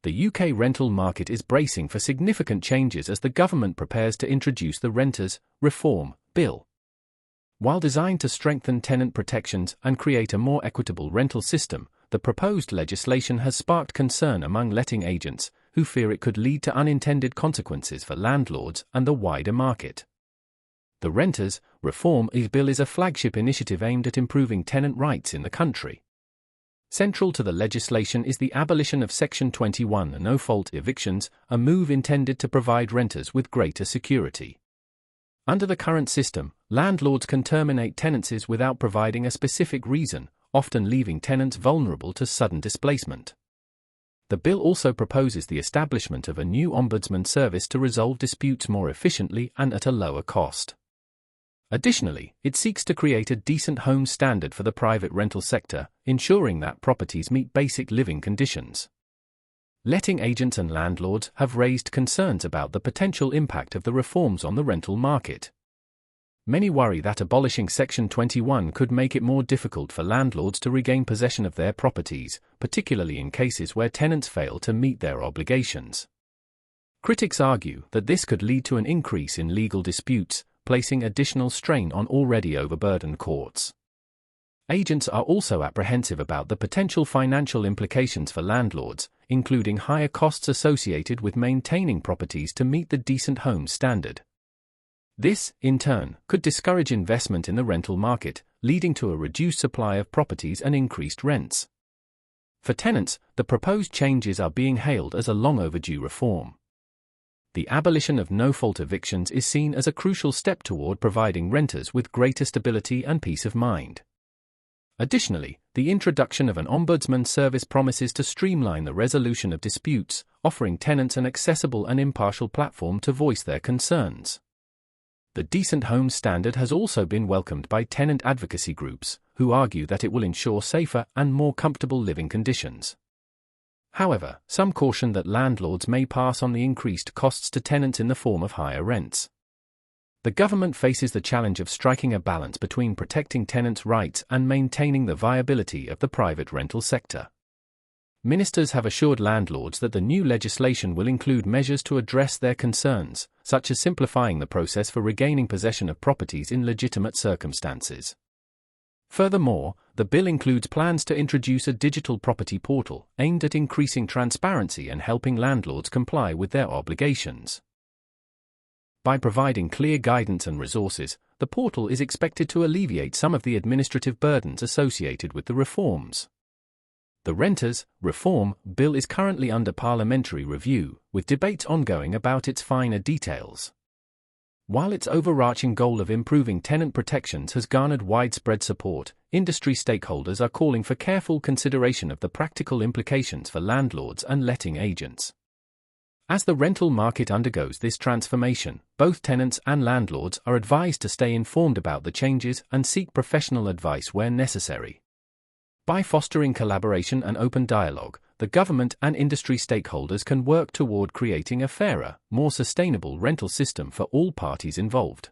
The UK rental market is bracing for significant changes as the government prepares to introduce the Renters' Reform Bill. While designed to strengthen tenant protections and create a more equitable rental system, the proposed legislation has sparked concern among letting agents, who fear it could lead to unintended consequences for landlords and the wider market. The Renters' Reform Bill is a flagship initiative aimed at improving tenant rights in the country. Central to the legislation is the abolition of Section 21 no-fault evictions, a move intended to provide renters with greater security. Under the current system, landlords can terminate tenancies without providing a specific reason, often leaving tenants vulnerable to sudden displacement. The bill also proposes the establishment of a new Ombudsman service to resolve disputes more efficiently and at a lower cost. Additionally, it seeks to create a decent home standard for the private rental sector, ensuring that properties meet basic living conditions. Letting agents and landlords have raised concerns about the potential impact of the reforms on the rental market. Many worry that abolishing Section 21 could make it more difficult for landlords to regain possession of their properties, particularly in cases where tenants fail to meet their obligations. Critics argue that this could lead to an increase in legal disputes, placing additional strain on already overburdened courts. Agents are also apprehensive about the potential financial implications for landlords, including higher costs associated with maintaining properties to meet the decent home standard. This, in turn, could discourage investment in the rental market, leading to a reduced supply of properties and increased rents. For tenants, the proposed changes are being hailed as a long overdue reform. The abolition of no-fault evictions is seen as a crucial step toward providing renters with greater stability and peace of mind. Additionally, the introduction of an Ombudsman service promises to streamline the resolution of disputes, offering tenants an accessible and impartial platform to voice their concerns. The decent home standard has also been welcomed by tenant advocacy groups, who argue that it will ensure safer and more comfortable living conditions. However, some caution that landlords may pass on the increased costs to tenants in the form of higher rents. The government faces the challenge of striking a balance between protecting tenants' rights and maintaining the viability of the private rental sector. Ministers have assured landlords that the new legislation will include measures to address their concerns, such as simplifying the process for regaining possession of properties in legitimate circumstances. Furthermore, the bill includes plans to introduce a digital property portal aimed at increasing transparency and helping landlords comply with their obligations. By providing clear guidance and resources, the portal is expected to alleviate some of the administrative burdens associated with the reforms. The Renters' Reform Bill is currently under parliamentary review, with debates ongoing about its finer details. While its overarching goal of improving tenant protections has garnered widespread support, industry stakeholders are calling for careful consideration of the practical implications for landlords and letting agents. As the rental market undergoes this transformation, both tenants and landlords are advised to stay informed about the changes and seek professional advice where necessary. By fostering collaboration and open dialogue, the government and industry stakeholders can work toward creating a fairer, more sustainable rental system for all parties involved.